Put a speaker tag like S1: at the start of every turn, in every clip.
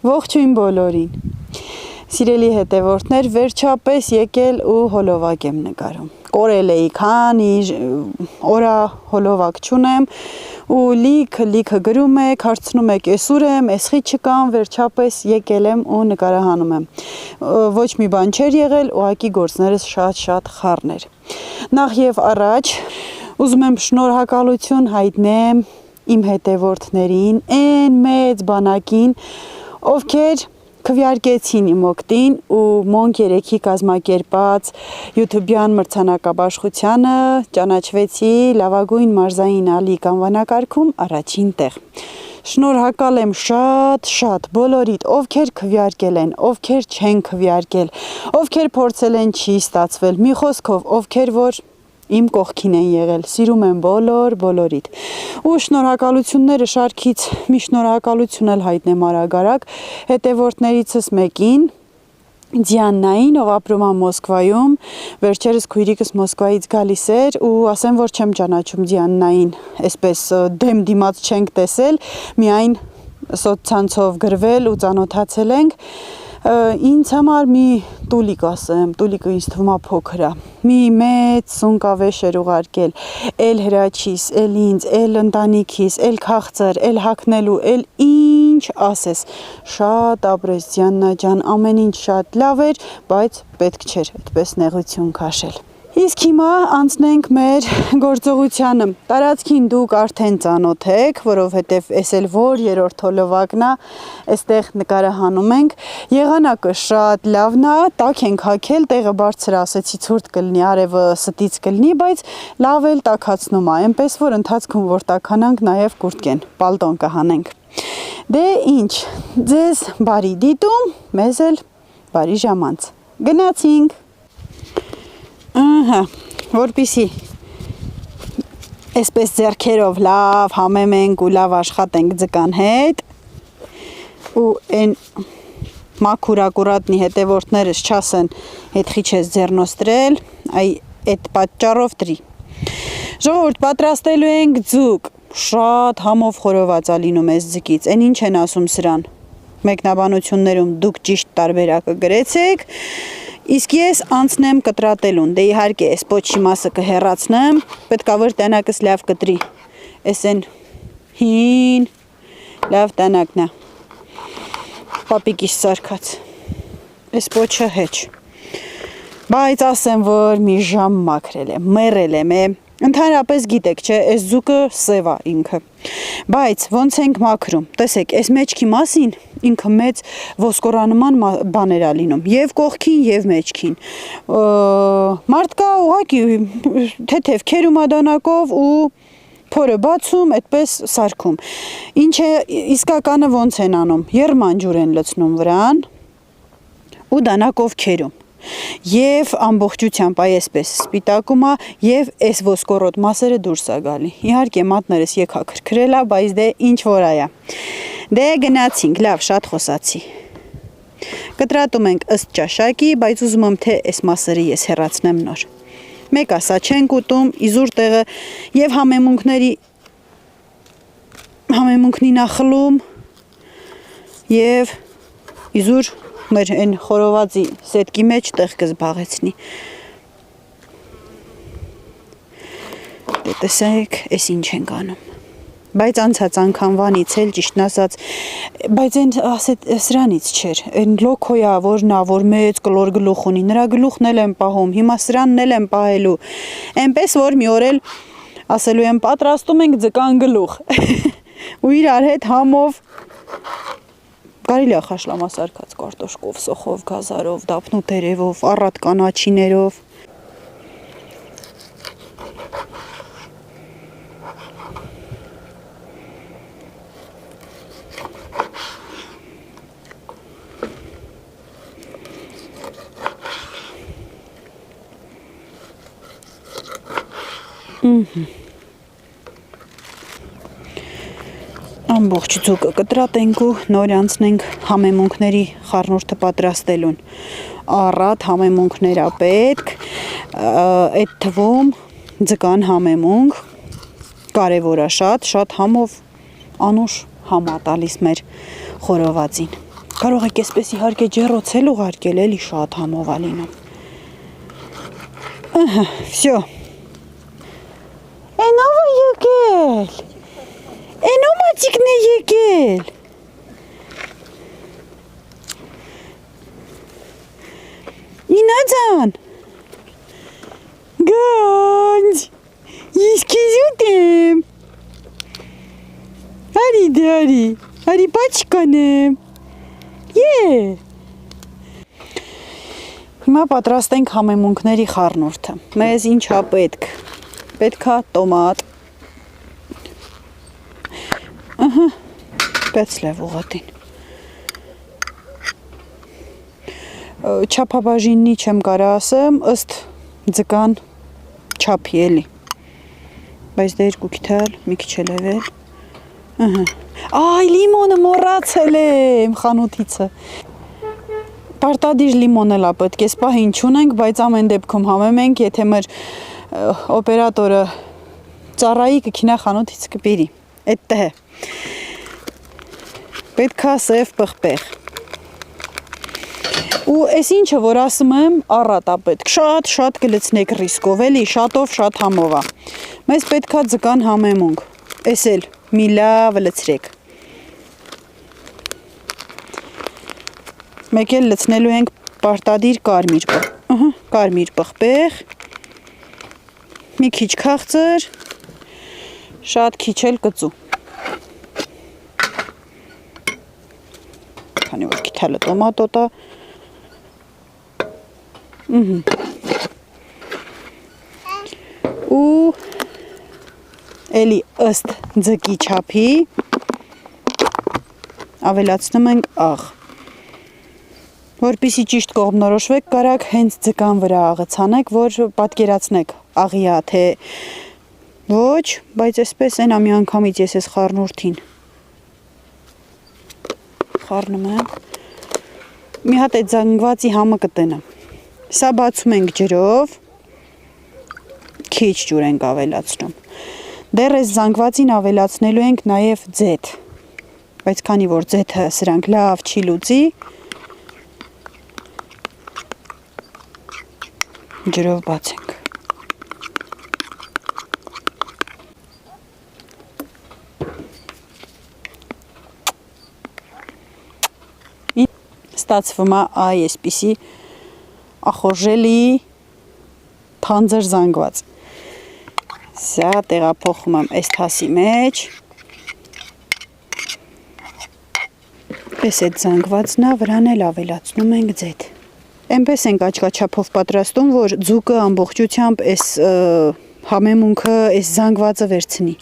S1: Ողջույն բոլորին։ Սիրելի հետևորդներ, վերջապես եկել ու հոլովակ եմ նկարում։ Կորել էի, քանի օրա հոլովակ չունեմ ու լիքը գրում եք, հարցնում եք էսուր եմ, էսխի չկամ, վերջապես եկել եմ ու նկարահանում եմ։ Ոչ մի բան չէր եղել, ուղղակի գործներս շատ խառն էր։ Նախ եւ առաջ ուզում եմ շնորհակալություն հայտնեմ իմ հետևորդներին, այն մեծ բանակին, ովքեր քվեարկեցին իմ օգտին ու Monk 3-ի կազմակերպած YouTube-յան մրցանակաբաշխությանը ճանաչվեցի լավագույն մարզային ալիք անվանակարգում առաջին տեղ։ Շնորհակալ եմ շատ բոլորիդ, ովքեր քվեարկել են, ովքեր չեն քվեարկել, ովքեր փորձել են չի ստացվել, մի խոսքով, ովքեր որ իմ կողքին են եղել, սիրում եմ բոլորիդ։ Ու շնորհակալությունները շարքից մի շնորհակալություն էլ հայտնեմ արագ հետևորդներիցս մեկին, Դիաննային, ով ապրում է Մոսկվայում, վերջերս քույրիկս Մոսկվայից գալիս էր ու ասեմ, որ չեմ ճանաչում Դիաննային, այսպես դեմ դիմաց չենք տեսել, միայն սոցցանցով գրվել ու ծանոթացել ենք։ Ինձ համար մի տուլիկ ասեմ, տուլիկը ինձ թվում է փոքր է, մի մեծ սունկավեշ էր ուղարկել, էլ հրաչիս, էլ ինձ, էլ ընտանիքիս, էլ քաղցր, էլ հագնելու, էլ ինչ ասես, շատ ապրես Դիաննա ջան, ամեն ինչ շատ լավ էր, բայց պետք չէր այդպես նեղություն քաշել։ Իսկ հիմա անցնենք մեր գործողությանը։ Տարածքին դուք արդեն ծանոթ եք, որովհետև էս էլ որ երրորդ հոլովակն է, այստեղ նկարահանում ենք։ Եղանակը շատ լավն է, տաք ենք հագել, տեղը բարձր ասեցի ցուրտ կլինի, արևը ստից կլինի, բայց լավ էլ տաքացնում է, այնպես որ ընթացքում որ տաքանանք, նաև կուրտկեն, պալտոն կհանենք։ Դե ինչ, ձեզ բարի դիտում, մեզ էլ բարի ժամանց։ Գնացինք։ Որպիսի այսպես ձեռքերով լավ համեմենք ու լավ աշխատենք ձկան հետ ու այն մաքուր ակուրատնի հետևորդներս չասեն հետխի չես ձեռնոստրել, այդ պատճառով տրի։ Ժողովուրդ, պատրաստելու ենք ձուկ, շատ համով խորոված ա լինում այս ձկից, այն ինչ են ասում սրան, մեկնաբանություններում դուք ճիշտ տարբերակը գրեցեք, իսկ ես անցնեմ կտրատելուն, դե իհարկե այս պոչի մասը կհեռացնեմ, պետք է որ տանակս լավ կտրի, այս են հին, լավ տանակն է, պապիկիս սարքած, այս պոչը հեչ, բայց ասեմ, որ մի ժամ մաքրել եմ, մերել եմ, ընդհանրապես գիտեք, չէ, այս ձուկը սև է ինքը, բայց ոնց ենք մաքրում, տեսեք, այս մեջքի մասին ինքը մեծ ոսկորանման բաներ ա լինում, և կողքին, և մեջքին, մարդկա ուղղակի թեթև քերում ադանակով ու փորը բացում, այդպես սարքում, ինչ է իսկականը ոնց են անում, եռմանջուր են լցնում վրան ու դանակով քերում, և ամբողջությամբ այսպես սպիտակում է և այս ոսկորոտ մասերը դուրս է գալի, իհարկե մատներս եկա քրքրել է, բայց դե ինչ որ այա, դե գնացինք, լավ, շատ խոսացի, կտրատում ենք ըստ ճաշակի, բայց ուզում եմ թե այս մասերը ես հեռացնեմ նոր, մեկ ասա չենք ուտում, իզուր տեղը և համեմունքնին ա խլում և իզուր մեր այն խորովածի սետքի մեջ տեղ կզբաղեցնի, դե տեսեք, ես ինչ ենք անում, բայց անցած անգամվանից էլ ճիշտն ասած, բայց այն սրանից չէր, այն լոքոյա որնա, որ մեծ կլոր գլուխ ունի, նրա գլուխն էլ եմ պահում, հիմա սրանն էլ եմ պահելու, այնպես որ մի օր էլ ասելու եմ պատրաստում ենք ձկան գլուխ, ու իրար հետ համով, կարելի է խաշլամա սարքած կարտոշկով, սոխով, գազարով, դափնու տերևով, առատ կանաչիներով, ամբողջ ձուկը կտրատենք ու նոր անցնենք համեմունքների խառնուրդը պատրաստելուն, առատ համեմունքներ ա պետք, այդ թվում ձկան համեմունք, կարևոր է շատ համով անուշ համա տալիս մեր խորովածին, Կարող եք այսպես իհարկե ջեռոցել ուղարկել, էլի շատ համով ա լինում։ Ահա, всё։ Էնով է եկել։ Էնով մատիկն է եկել։ Նինաձան։ Գանջ։ Ես քեզ ուտեմ։ Արի դարի։ Արի պաչկանեմ։ Հիմա պատրաստենք համեմունքների խառնուրդը։ Մեզ ինչա պետք։ Պետքա տոմատ։ Ահա, պեցլև ուղատին։ Չափաբաժինի չեմ կարա ասեմ, ըստ ձկան չափի էլի։ Բայց դե 2 քիթալ, մի քիչ էլևել։ Ահա։ Այ լիմոնը մոռացել եմ խանութիցը։ Պարտադիր լիմոն էլա պետք է, սպահին չունենք, բայց ամեն դեպքում համեմենք, եթե մեր օպերատորը ծառայի կքինա խանութից կբերի։ Այդտեղ է։ Պետքա սև պղպեղ։ Ու այս ինչը, որ ասում եմ, առատա պետք, շատ կլցնեք ռիսկով, էլի, շատով շատ համով է։ Մեզ պետքա ձկան համեմունք, էս էլ մի լավ լցրեք։ Մեկ էլ լցնելու ենք պարտադիր կարմիր պղպեղ, մի քիչ քաղցր, շատ քիչ էլ կծու։ Քանի որ քիթալը տոմատոտա։ Ու էլի ըստ ձկի չափի ավելացնում ենք աղ։ Որպեսզի ճիշտ կողմնորոշվեք, կարաք հենց ձկան վրա աղը ցանեք, որ պատկերացնեք աղի է, թե ոչ, բայց այսպես են ամի անգամից ես այս խառնուրդին խառնում եմ։ Մի հատ այդ զանգվածի համը կտենը։ Սա բացում ենք ջրով, քիչ ջուր ենք ավելացնում։ Դեռ այս զանգվածին ավելացնելու ենք նաև ձեթ, բայց քանի որ ձեթը սրանք լավ չի լուծի, ջրով բացենք։ Ստացվում է այսպիսի ախորժելի թանձր զանգված։ Սա տեղափոխում եմ այս թասի մեջ։ Պես այդ զանգվածն է, վրան էլ ավելացնում ենք ձեթ։ Էնպես ենք աչքաչափով պատրաստում, որ ձուկը ամբողջությամբ այս համեմունքը, այս զանգվածը վերցնի։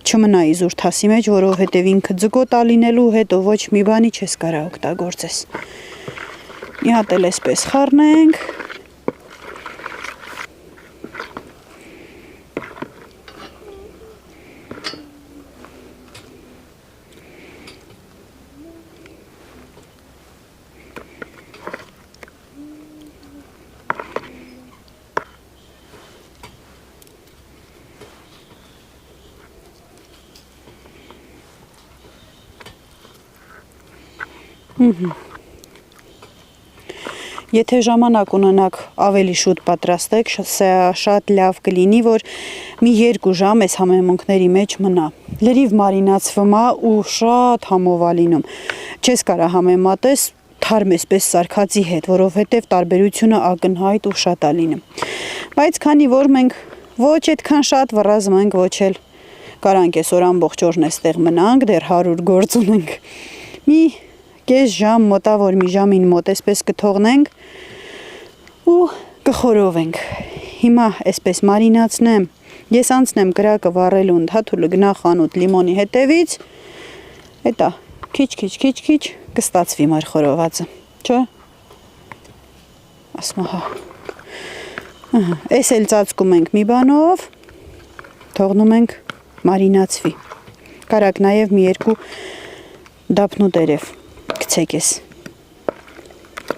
S1: Չմնա իզուր թասի մեջ, որովհետև ինքը ձգոտա լինելու հետո ոչ մի բանի չես կարա օգտագործես։ Մի հատ էլ էսպես խառնենք։ Եթե ժամանակ ունենաք ավելի շուտ պատրաստեք, շատ լավ կլինի, որ մի 2 ժամ այս համեմունքների մեջ մնա։ Լրիվ մարինացվում է ու շատ համով է լինում։ Չես կարա համեմատես թարմ էսպես սարքածի հետ, որովհետև տարբերությունը ակնհայտ ու շատ է լինում։ Բայց քանի որ մենք ոչ այդքան շատ վռազմ ենք, ոչ էլ կարանք այսօր ամբողջ օրն էստեղ մնանք, դեռ 100 գործ ունենք։ Մի կես ժամ, մոտավոր մի ժամին մոտ էսպես կթողնենք ու կխորովենք։ Հիմա էսպես մարինացնեմ, ես անցնեմ կրակը վառելու ընդհատուլը գնա խանութ լիմոնի հետևից, հետա քիչ կստացվի մեր խորովածը, չէ՞։ Ասում հա։ Էս էլ ծածկում ենք մի բանով, թողնում ենք մարինացվի։ Կարակ նաև մի 2 դափնու տերև գցեք ես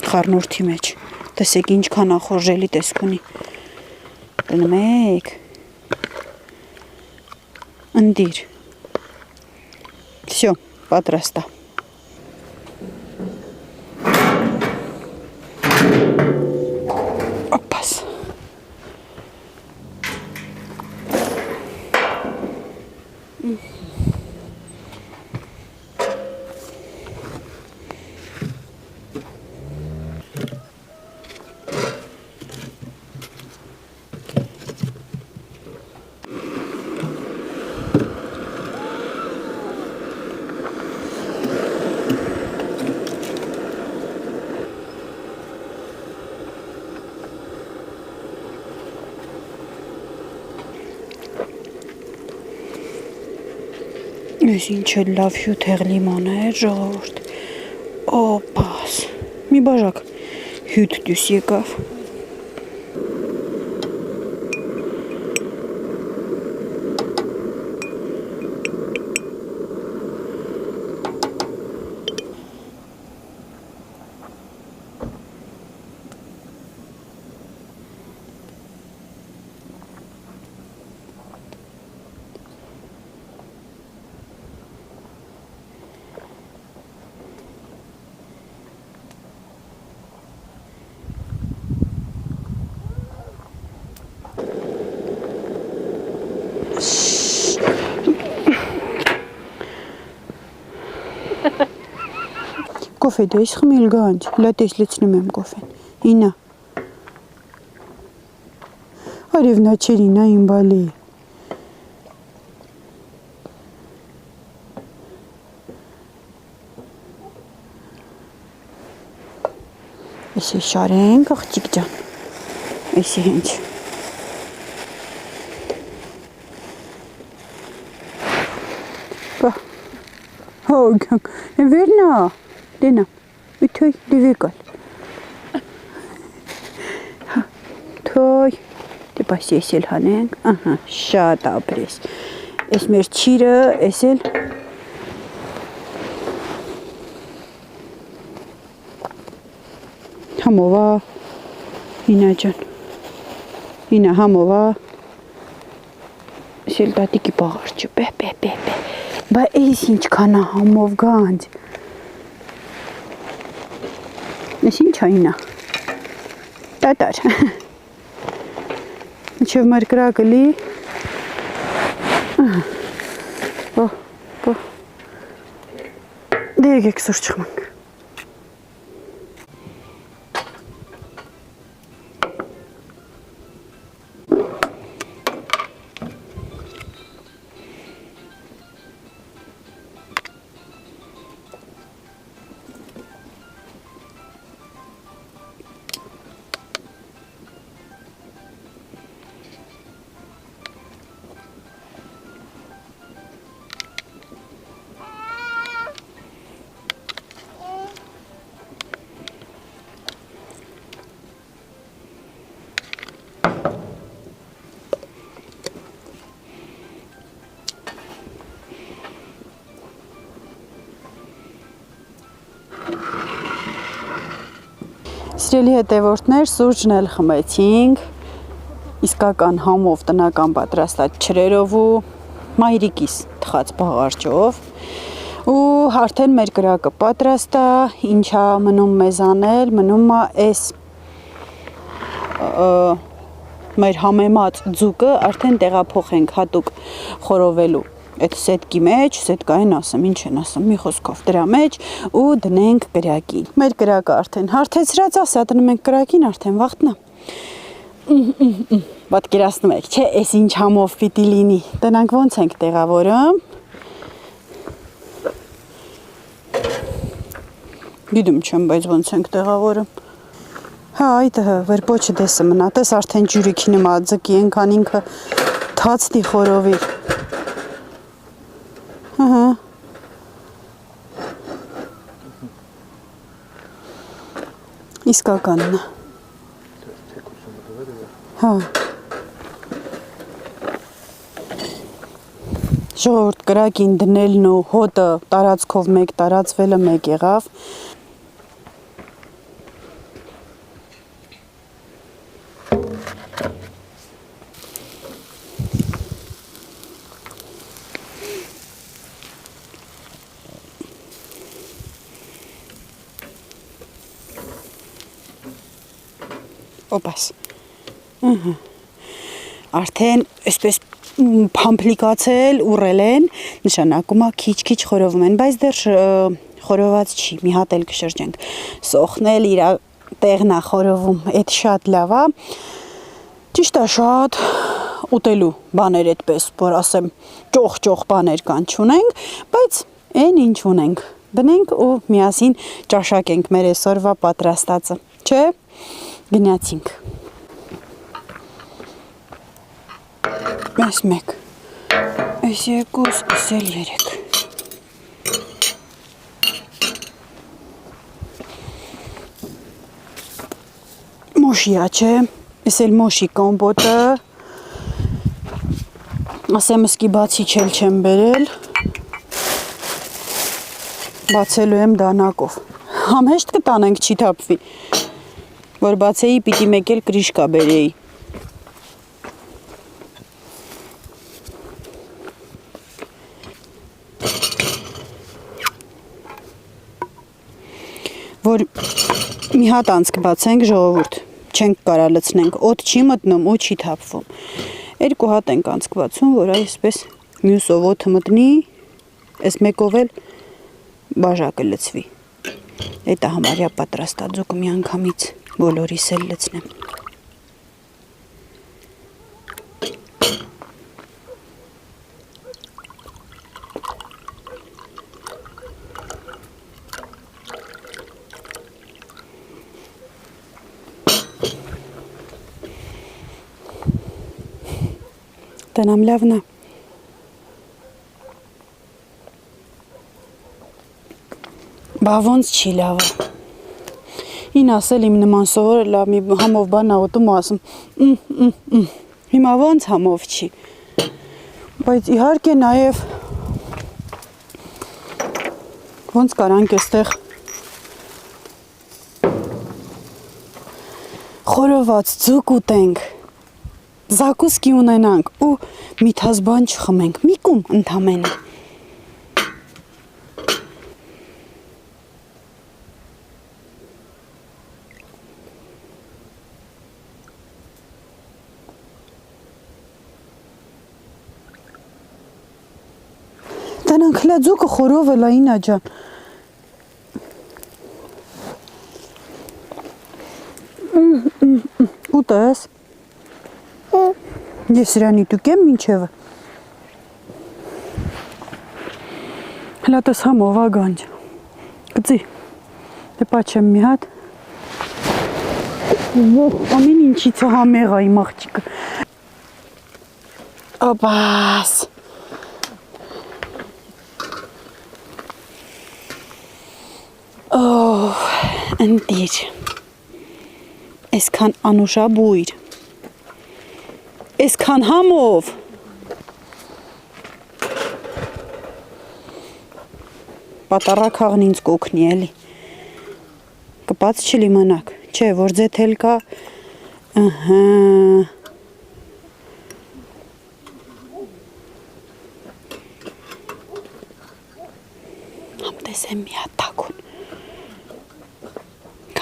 S1: խառնուրդի մեջ, տեսեք ինչքան ախորժելի տեսք ունի, դնում եք, ընդիր, վսյո, պատրաստ է։ Ես ինչ էլ լավ հյութեղ լիմոն է, ժողովուրդ։ Օպաս, մի բաժակ հյութ դյուս եկավ։ Կոֆե դե ես խմիլ գանջ, լատես լցնում եմ կոֆեն, ինա։ Արև նա չեր ինա իմ բալի։ Էսի շարենք, աղջիկ ջան, էսի հենց։ Հոգ, վերնա, դենա, ութոյ, դիվեկալ։ Թոյ, դե պասի ես էլ հանենք, ահա, շատ ապրես։ Ես մեր չիրը, ես էլ։ Համովա, ինա ջան, ինա համովա, ես էլ տատիկի պաղարջը, բե, բա ես ինչքան համով գանջ։ Ես ինչ այնա, տատար, ինչև մարկրակը լի, դեր եկեք սուր չխմանք։ Սիրելի հետևորդներ, սուրճն էլ խմեցինք, իսկական համով տնական պատրաստած չրերով ու մայրիկիս թխած բաղարջով ու արդեն մեր կրակը պատրաստ է, ինչա մնում մեզ անել, մնում է այս մեր համեմած ձուկը արդեն տեղափոխենք հատուկ խորովելու այդ սետկի մեջ, սետկային ասեմ, ինչ են ասում, մի խոսքով դրա մեջ ու դնենք կրակին։ Մեր կրակը արդեն հարթեցրած է, սա դնում ենք կրակին, արդեն վաղտնա։ Պատկերացնում եք, չէ, այս ինչ համով պիտի լինի։ Տնանք ոնց ենք տեղավորում։ Գիտում չեմ, բայց ոնց ենք տեղավորում։ Հա, այդը վերպոչը դեսը մնա, տես արդեն ջուրիքի նմա ձգի ենքան ինքը թացդի խորովիր։ Ահա։ Իսկականն է։ Հա։ Ժողովուրդ կրակին դնելն ու հոտը տարածքով մեկ տարածվելը մեկ եղավ։ Օպաս։ Արդեն այսպես փամփլիկացել, ուռել են, նշանակում է քիչ-քիչ խորովում են, բայց դեռ խորոված չի, մի հատ էլ կշրջենք։ Սոխնել իր տեղն է խորովում, այդ շատ լավ է։ Ճիշտ է, շատ ուտելու բաներ այդպես, որ ասեմ, ճոխ-ճոխ բաներ կան չունենք, բայց այն ինչ ունենք, դնենք ու միասին ճաշակենք մեր այսօրվա պատրաստածը, չէ՞։ Գնացինք։ Այս մեկ, այս երկու, այս էլ երեք։ Մոշիա, չէ՞։ Այս էլ մոշի կոմպոտը, ասեմ սկի բացի չեմ բերել, բացելու եմ դանակով, համեշտ կտանենք չի թապվի, որ բացեի պիտի մեկ էլ կրիշկա բերեի, որ մի հատ անց կբացենք ժողովուրդ, չենք կարա լցնենք, օդ չի մտնում ու չի թափվում։ Երկու հատ ենք անց կբացում, որ այսպես մյուսով օդը մտնի, այս մեկով էլ բաժակը լցվի։ Այդ է համարյա պատրաստածուկ մի անգամից բոլորիս էլ լցնեմ։ Տնամ լավն է։ Բա ոնց չի լավը։ Ին ասել իմ նման սովորը լավ մի համով բան աղոտում ու ասում հիմա ոնց համով չի։ Բայց իհարկե նաև ոնց կարանք այստեղ խորոված ձուկ ուտենք, զակուսկի ունենանք ու միթազ բան չխմենք, մի կում ընդամենը։ Տանանք հլա ձուկը խորով էլ այնա ջան։ Ուտես։ Ես իրանի տուկեմ մինչևը։ Հլա տես համով ագանջ։ Կծի։ Դե պաչեմ մի հատ։ Ամեն ինչից համեղ է իմ աղջիկը։ Օպաս։ Օհ, ընտիր։ Այսքան անուշաբույր։ Այսքան համով։ Պատարակաղն ինձ կօգնի էլի։ Կպած չլիմանաք, չէ, որ ձեթել կա, ըհը։ Համտեսեմ մի հատ տակուն,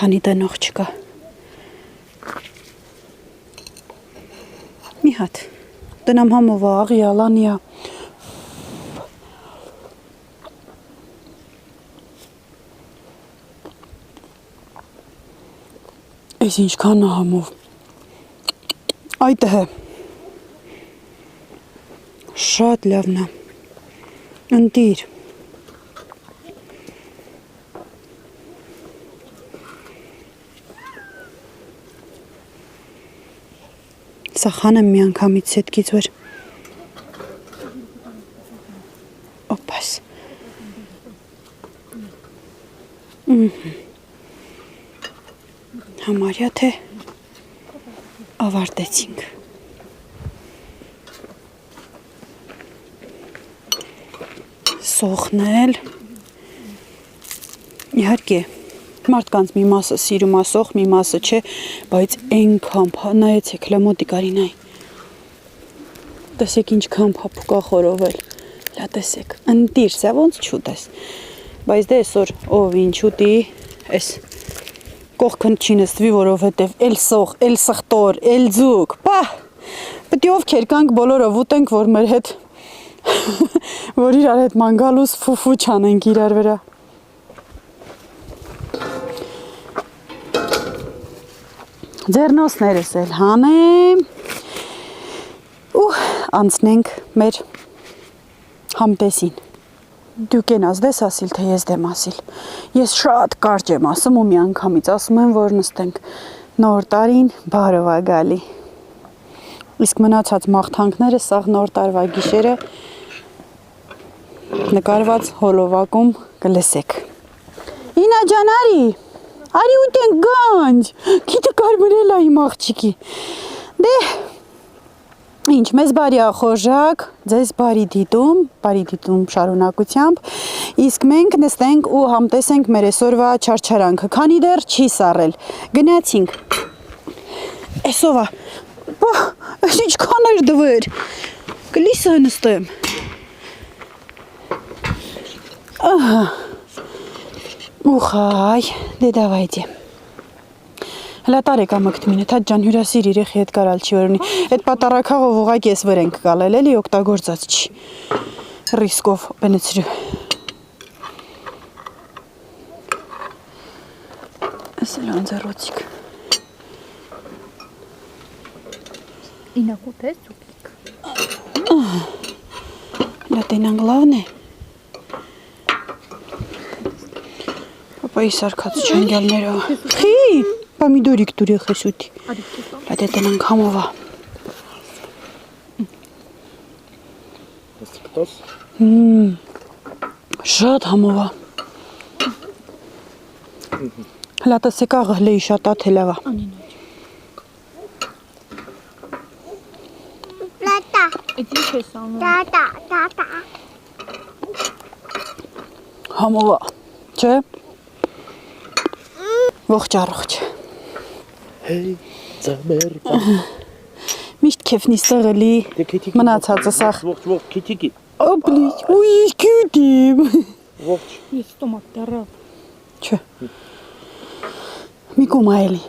S1: քանի տնող չկա։ Մի հատ, տնամ համով աղի ալանիա։ Այս ինչքան համով։ Այդ է։ Շատ լավն է։ Ընտիր։ Սա խանեմ մի անգամից հետքից որ։ Օպաս։ Համարյա թե ավարտեցինք։ Սոխնել։ Իհարկե մարդկանց մի մասը սիրում է սոխ, մի մասը չէ, բայց այնքան նայեցեք, հլա մոտիկ արի նայ։ Տեսեք ինչքան փափուկ է խորովել։ Հլա տեսեք, ընտիր, սա ոնց չուտես։ Բայց դե այսօր ով ինչ ուտի, այս կողքն չի նստվի, որովհետև էլ սոխ, էլ սխտոր, էլ ձուկ, պահ։ Պետք է ովքեր կանք բոլորով ուտենք, որ մեր հետ որ իրար հետ ման գալուս ֆուֆու չանենք իրար վրա։ Ձեռնոցներս էլ հանեմ ու անցնենք մեր համտեսին։ Դուք են ազդես ասիլ, թե ես դեմ ասիլ։ Ես շատ կարճ եմ ասում ու մի անգամից ասում եմ, որ նստենք նոր տարին բարով ա գալի։ Իսկ մնացած մաղթանքները սաղ նոր տարվա գիշերը նկարված հոլովակում կլսեք։ Ինա ջան, արի ուտենք գանջ, քիթը կարմրել ա իմ աղջիկի։ Դե, ինչ, մեզ բարի ախորժակ, ձեզ բարի դիտում շարունակությամբ, իսկ մենք նստենք ու համտեսենք մեր այսօրվա չարչարանքը, քանի դեռ չի սառել, գնացինք, այսովա, այս ինչքան էր դվեր, կլիսը նստեմ, ուխայ, դե դավայդի, հլա տարեք ամակտ մինը, թադ ջան հյուրասիր իրեխի հետ կարալ չի որունի, այդ պատարակաղով ուղակ ես վր ենք կալել, էլի օգտագործած չի, ռիսկով բնեցրու, ես էլ անձարոցիկ,
S2: ինակուտ ես ծուկիկ,
S1: հլա տենանք լավն է, պապայի սարկած չանգյալներով, խի, պամիդորիկ դուր է խեսուտի, այդ է տենանք համովա, շատ համովա, հլա տսեք աղհլեի շատ աթելավա,
S2: Էդի չես անում։
S1: համովա, չէ, ողջ առողջ,
S3: Hey, ծամեր,
S1: միշտ կեվնի ստեղելի մնացածը սաղ,
S3: ողջ, քիթիկի,
S1: օպլիչ, ուի, կյուտիմ,
S3: ողջ,
S2: Ես ստոմակ դարավ։
S1: չէ, մի կում այելի,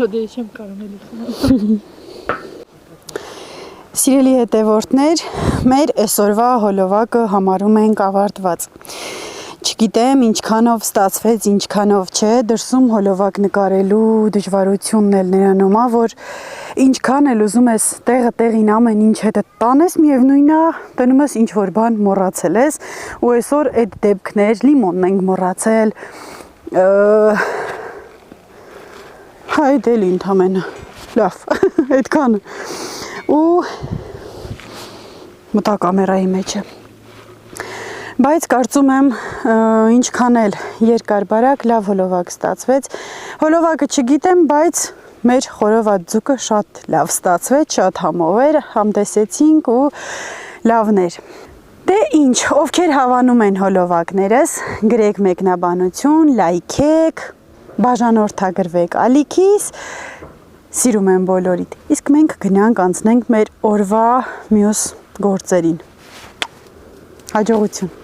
S2: Ադե չեմ կարում էլի խմել։
S1: Սիրելի հետևորդներ, մեր այսօրվա հոլովակը համարում ենք ավարտված։ Չգիտեմ ինչքանով ստացվեց, ինչքանով չէ, դրսում հոլովակ նկարելու դժվարությունն էլ նրանում է, որ ինչքան էլ ուզում ես տեղը տեղին ամեն ինչ հետը տանես, միևնույնն է, տնում ես ինչ-որ բան մոռացել ես, ու այսօր այդ դեպքներ, լիմոնն ենք մոռացել, այդ էլ ընդամենը, լավ, այդքանը, ու մտա կամերայի մեջը, բայց կարծում եմ ինչքան էլ երկար բարակ լավ հոլովակ ստացվեց, հոլովակը չգիտեմ, բայց մեր խորոված ձուկը շատ լավ ստացվեց, շատ համով էր, համտեսեցինք ու լավներ, դե ինչ, ովքեր հավանում են հոլովակներս, գրեք մեկնաբանություն, լայքեք, բաժանորդագրվեք ալիքիս, սիրում եմ բոլորիդ, իսկ մենք գնանք անցնենք մեր օրվա մյուս գործերին, հաջողություն